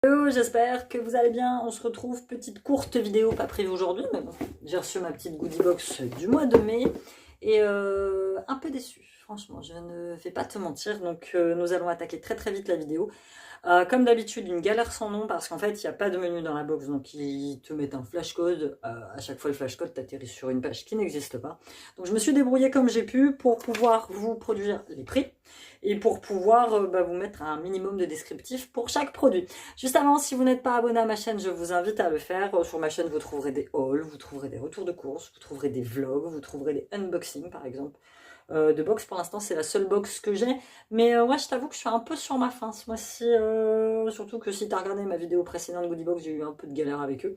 Hello, j'espère que vous allez bien. On se retrouve, petite courte vidéo, pas prévue aujourd'hui, mais bon, j'ai reçu ma petite goodie box du mois de mai et un peu déçue, franchement, je ne vais pas te mentir. Donc nous allons attaquer très très vite la vidéo. Comme d'habitude, une galère sans nom parce qu'en fait, il n'y a pas de menu dans la box, donc ils te mettent un flashcode. À chaque fois, le flashcode t'atterrit sur une page qui n'existe pas. Donc je me suis débrouillée comme j'ai pu pour pouvoir vous produire les prix et pour pouvoir vous mettre un minimum de descriptif pour chaque produit. Juste avant, si vous n'êtes pas abonné à ma chaîne, je vous invite à le faire. Sur ma chaîne, vous trouverez des hauls, vous trouverez des retours de courses, vous trouverez des vlogs, vous trouverez des unboxings par exemple. De box pour l'instant c'est la seule box que j'ai, mais ouais, je t'avoue que je suis un peu sur ma faim ce mois-ci, surtout que si tu as regardé ma vidéo précédente Goodie Box, j'ai eu un peu de galère avec eux,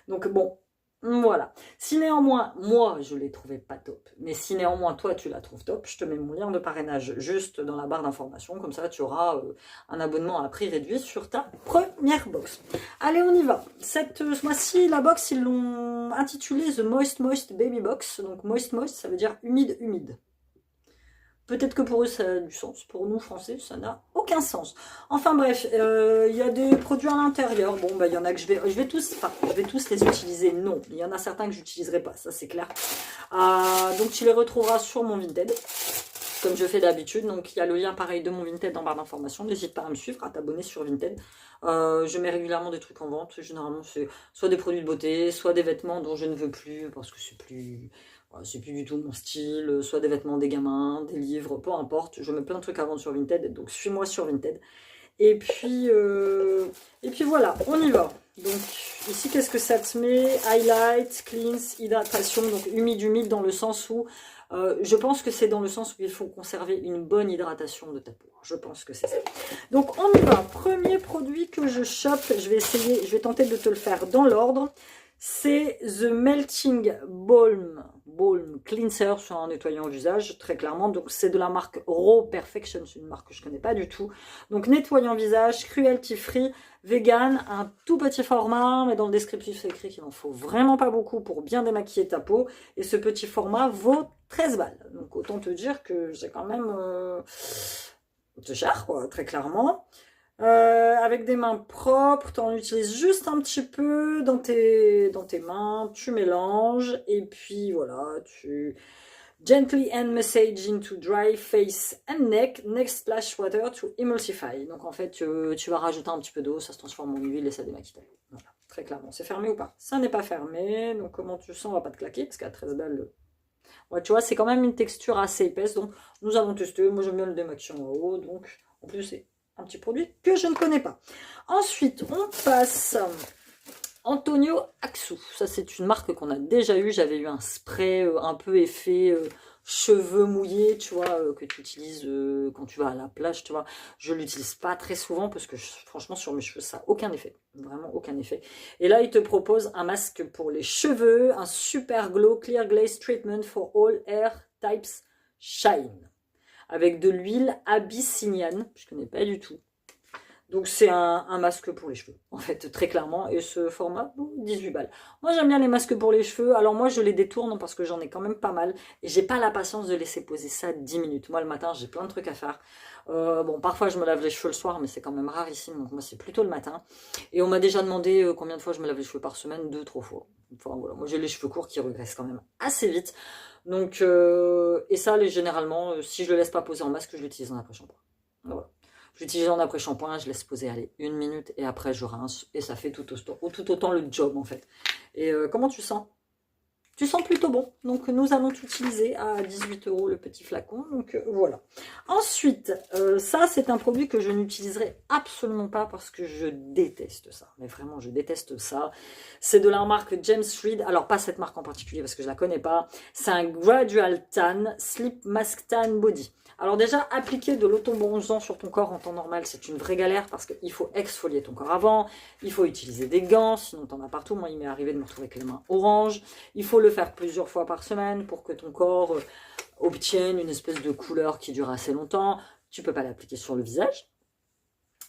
donc bon, voilà. Si néanmoins moi je l'ai trouvé pas top, mais si néanmoins toi tu la trouves top, je te mets mon lien de parrainage juste dans la barre d'information, comme ça tu auras un abonnement à prix réduit sur ta première box. Allez, on y va. Ce mois-ci la box ils l'ont intitulée The Moist Moist Baby Box, donc moist moist ça veut dire humide humide. Peut-être que pour eux ça a du sens, pour nous français ça n'a aucun sens. Enfin bref, il y a des produits à l'intérieur, bon bah il y en a que je vais tous les utiliser, non, il y en a certains que j'utiliserai pas, ça c'est clair. Donc tu les retrouveras sur mon Vinted, comme je fais d'habitude, donc il y a le lien pareil de mon Vinted en barre d'information, n'hésite pas à me suivre, à t'abonner sur Vinted. Je mets régulièrement des trucs en vente, généralement c'est soit des produits de beauté, soit des vêtements dont je ne veux plus, parce que c'est plus du tout mon style, soit des vêtements des gamins, des livres, peu importe, je mets plein de trucs à vendre sur Vinted, donc suis-moi sur Vinted. Et puis voilà, on y va. Donc ici, qu'est-ce que ça te met? Highlight, cleanse, hydratation, donc humide dans le sens où, je pense que c'est dans le sens où il faut conserver une bonne hydratation de ta peau. Je pense que c'est ça. Donc on y va. Premier produit que je chope, je vais tenter de te le faire dans l'ordre. C'est The Melting Balm Cleanser sur un nettoyant au visage, très clairement. Donc c'est de la marque Raw Perfection, c'est une marque que je connais pas du tout. Donc nettoyant visage, cruelty free, vegan, un tout petit format, mais dans le descriptif c'est écrit qu'il n'en faut vraiment pas beaucoup pour bien démaquiller ta peau. Et ce petit format vaut 13 balles. Donc autant te dire que c'est quand même c'est cher, quoi, très clairement. Avec des mains propres, tu en utilises juste un petit peu dans tes mains, tu mélanges et puis voilà, tu gently and massage into dry face and neck, next splash water to emulsify. Donc en fait, tu vas rajouter un petit peu d'eau, ça se transforme en huile et ça démaquille ta peau. Voilà, très clairement. C'est fermé ou pas? Ça n'est pas fermé, donc comment tu sens, on va pas te claquer parce qu'à 13 balles, ouais, tu vois, c'est quand même une texture assez épaisse, donc nous allons tester. Moi j'aime bien le démaquillant en haut, donc en plus c'est un petit produit que je ne connais pas. Ensuite, on passe Antonio Axu. Ça, c'est une marque qu'on a déjà eu. J'avais eu un spray un peu effet cheveux mouillés, tu vois, que tu utilises quand tu vas à la plage, tu vois. Je l'utilise pas très souvent parce que franchement, sur mes cheveux, ça n'a aucun effet. Vraiment aucun effet. Et là, il te propose un masque pour les cheveux, un super glow clear glaze treatment for all hair types shine, avec de l'huile abyssinienne, je ne connais pas du tout. Donc c'est un masque pour les cheveux, en fait, très clairement, et ce format, 18 balles. Moi j'aime bien les masques pour les cheveux, alors moi je les détourne parce que j'en ai quand même pas mal, et j'ai pas la patience de laisser poser ça 10 minutes. Moi le matin j'ai plein de trucs à faire, bon parfois je me lave les cheveux le soir, mais c'est quand même rarissime, donc moi c'est plutôt le matin. Et on m'a déjà demandé combien de fois je me lave les cheveux par semaine, 2-3 fois. Enfin voilà, moi j'ai les cheveux courts qui regressent quand même assez vite. Donc, et ça, généralement, si je le laisse pas poser en masque, je l'utilise en après-shampoing. Voilà. Je l'utilise en après-shampoing, je laisse poser, allez, 1 minute, et après je rince, et ça fait tout autant le job, en fait. Et comment tu sens? Tu sens plutôt bon, donc nous allons l'utiliser à 18 € le petit flacon, donc voilà. Ensuite, ça c'est un produit que je n'utiliserai absolument pas parce que je déteste ça, mais vraiment je déteste ça. C'est de la marque James Read, alors pas cette marque en particulier parce que je la connais pas, c'est un Gradual Tan Sleep Mask Tan Body. Alors déjà, appliquer de l'auto-bronzant sur ton corps en temps normal, c'est une vraie galère parce qu'il faut exfolier ton corps avant, il faut utiliser des gants, sinon t'en as partout. Moi, il m'est arrivé de me retrouver avec les mains oranges. Il faut le faire plusieurs fois par semaine pour que ton corps obtienne une espèce de couleur qui dure assez longtemps. Tu peux pas l'appliquer sur le visage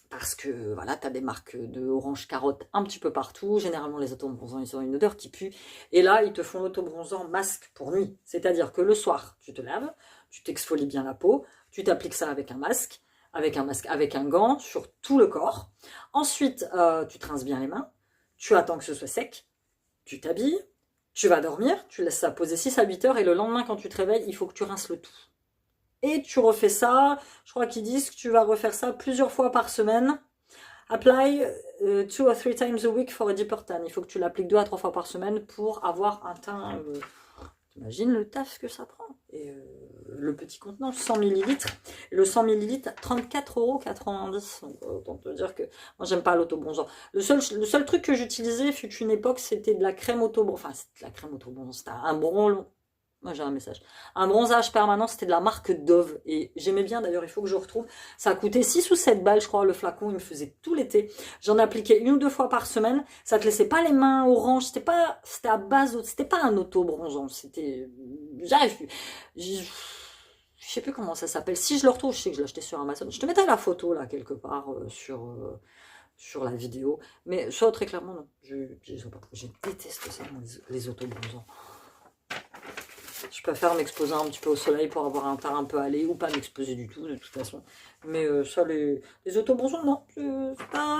parce que voilà, tu as des marques de orange carotte un petit peu partout. Généralement, les auto-bronzants, ils ont une odeur qui pue. Et là, ils te font l'auto-bronzant masque pour nuit. C'est-à-dire que le soir, tu te laves, tu t'exfolies bien la peau, tu t'appliques ça avec un masque. avec un masque, avec un gant sur tout le corps. Ensuite, tu te rinces bien les mains, tu attends que ce soit sec, tu t'habilles, tu vas dormir, tu laisses ça poser 6 à 8 heures et le lendemain quand tu te réveilles, il faut que tu rinces le tout. Et tu refais ça, je crois qu'ils disent que tu vas refaire ça plusieurs fois par semaine. Apply 2 or 3 times a week for a deeper tan. Il faut que tu l'appliques 2 à 3 fois par semaine pour avoir un teint... T'imagines le taf que ça prend. Et le petit contenant, 100 ml. Et le 100 ml, 34,90 €. Donc autant te dire que moi, j'aime pas l'autobronzant. Le seul truc que j'utilisais, fut une époque, c'était de la crème autobronzant. Enfin, c'était de la crème autobronzant. C'était un bronzant. Moi j'ai un message. Un bronzage permanent, c'était de la marque Dove. Et j'aimais bien d'ailleurs, il faut que je retrouve. Ça a coûté 6 ou 7 balles, je crois, le flacon. Il me faisait tout l'été. J'en appliquais 1 ou 2 fois par semaine. Ça te laissait pas les mains oranges. C'était à base, c'était pas un auto-bronzant. C'était, je sais plus comment ça s'appelle. Si je le retrouve, je sais que je l'ai acheté sur Amazon. Je te mettrai la photo là, quelque part, sur la vidéo. Mais ça, très clairement, non. Je déteste ça, les auto-bronzants. Je préfère m'exposer un petit peu au soleil pour avoir un teint un peu allé ou pas m'exposer du tout de toute façon. Mais ça, les autobronzants, non,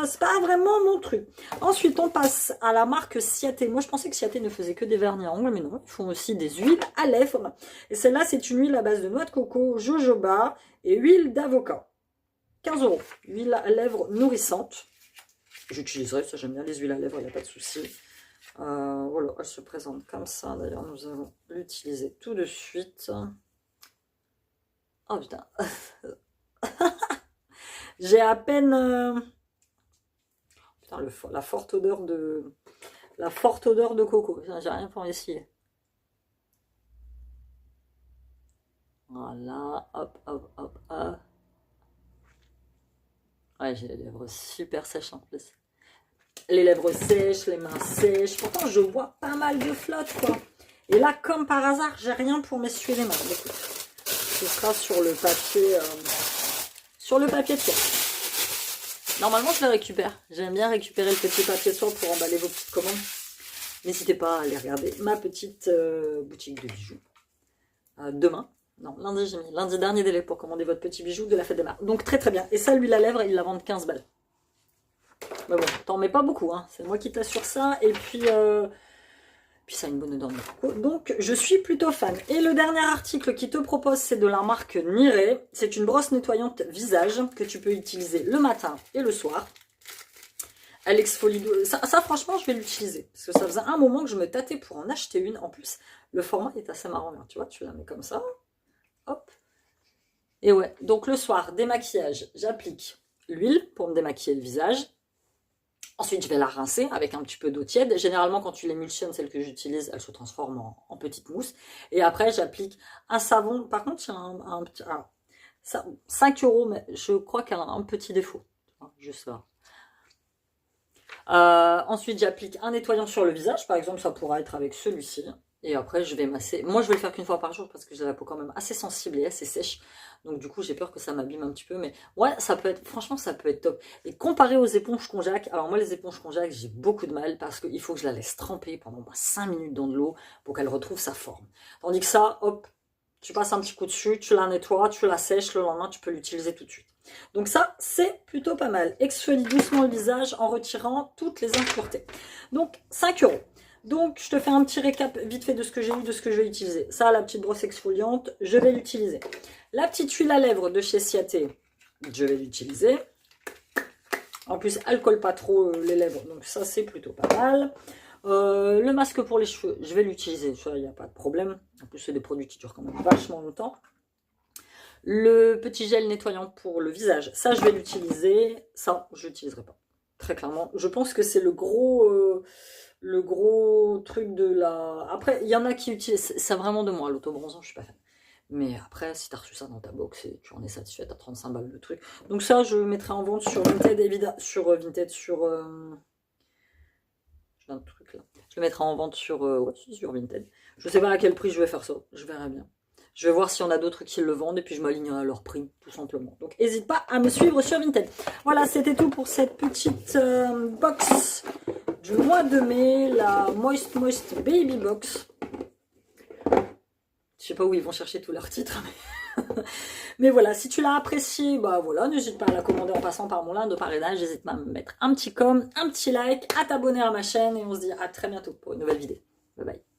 c'est pas vraiment mon truc. Ensuite, on passe à la marque Ciaté. Moi, je pensais que Ciaté ne faisait que des vernis à ongles, mais non, ils font aussi des huiles à lèvres. Et celle-là, c'est une huile à base de noix de coco, jojoba et huile d'avocat. 15 €. Huile à lèvres nourrissante. J'utiliserai, ça j'aime bien les huiles à lèvres, il n'y a pas de souci. Voilà, elle se présente comme ça. D'ailleurs, nous allons l'utiliser tout de suite. Oh putain. J'ai à peine... Putain, la forte odeur de... La forte odeur de coco. J'ai rien pour essayer. Voilà, hop, hop, hop, hop. Ouais, j'ai les lèvres super sèches en plus. Les lèvres sèches, les mains sèches. Pourtant, je vois pas mal de flotte, quoi. Et là, comme par hasard, j'ai rien pour m'essuyer les mains. Écoute, ce sera sur le papier de soie. Normalement, je le récupère. J'aime bien récupérer le petit papier de soie pour emballer vos petites commandes. N'hésitez pas à aller regarder ma petite boutique de bijoux. Demain. Non, lundi, j'ai mis lundi dernier délai pour commander votre petit bijou de la fête des mères. Donc, très très bien. Et ça, l'huile à lèvres, ils la vendent 15 balles. Mais bon, t'en mets pas beaucoup, hein. C'est moi qui t'assure ça. Et puis ça a une bonne odeur de coco. Donc, je suis plutôt fan. Et le dernier article qui te propose, c'est de la marque Niré. C'est une brosse nettoyante visage que tu peux utiliser le matin et le soir. Elle exfolie. Ça, franchement, je vais l'utiliser. Parce que ça faisait un moment que je me tâtais pour en acheter une. En plus, le format est assez marrant. Tu vois, tu la mets comme ça. Hop. Et ouais, donc le soir, démaquillage, j'applique l'huile pour me démaquiller le visage. Ensuite, je vais la rincer avec un petit peu d'eau tiède. Généralement, quand tu l'émulsionnes, celle que j'utilise, elle se transforme en petite mousse. Et après, j'applique un savon. Par contre, il y a 5 €, mais je crois qu'elle a un petit défaut. Juste là. Ensuite, j'applique un nettoyant sur le visage. Par exemple, ça pourra être avec celui-ci. Et après, je vais masser. Moi, je vais le faire qu'une fois par jour parce que j'ai la peau quand même assez sensible et assez sèche. Donc, du coup, j'ai peur que ça m'abîme un petit peu. Mais ouais, ça peut être, franchement, ça peut être top. Et comparé aux éponges Conjac, alors moi, les éponges Conjac, j'ai beaucoup de mal parce qu'il faut que je la laisse tremper pendant 5 minutes dans de l'eau pour qu'elle retrouve sa forme. Tandis que ça, hop, tu passes un petit coup dessus, tu la nettoies, tu la sèches. Le lendemain, tu peux l'utiliser tout de suite. Donc ça, c'est plutôt pas mal. Exfolie doucement le visage en retirant toutes les impuretés. Donc, 5 €. Donc, je te fais un petit récap vite fait de ce que j'ai eu, de ce que je vais utiliser. Ça, la petite brosse exfoliante, je vais l'utiliser. La petite huile à lèvres de chez Ciaté, je vais l'utiliser. En plus, elle colle pas trop les lèvres, donc ça, c'est plutôt pas mal. Le masque pour les cheveux, je vais l'utiliser, ça, il n'y a pas de problème. En plus, c'est des produits qui durent quand même vachement longtemps. Le petit gel nettoyant pour le visage, ça, je vais l'utiliser. Ça, je l'utiliserai pas. Très clairement. Je pense que c'est le gros truc de la... Après, il y en a qui utilisent... C'est vraiment de moi, l'autobronzant, je suis pas fan. Mais après, si tu as reçu ça dans ta box, et tu en es satisfait, à 35 balles le truc. Donc ça, je mettrai en vente sur Vinted, évidemment. Sur Vinted, sur... J'ai un truc là. Je le mettrai en vente sur, ouais, sur Vinted. Je sais pas à quel prix je vais faire ça. Je verrai bien. Je vais voir s'il y en a d'autres qui le vendent et puis je m'alignerai à leur prix, tout simplement. Donc, n'hésite pas à me suivre sur Vinted. Voilà, c'était tout pour cette petite box du mois de mai, la Moist Baby Box. Je sais pas où ils vont chercher tous leurs titres, mais... Mais voilà, si tu l'as apprécié, bah voilà, n'hésite pas à la commander en passant par mon lien de parrainage. N'hésite pas à me mettre un petit com, un petit like, à t'abonner à ma chaîne et on se dit à très bientôt pour une nouvelle vidéo. Bye bye.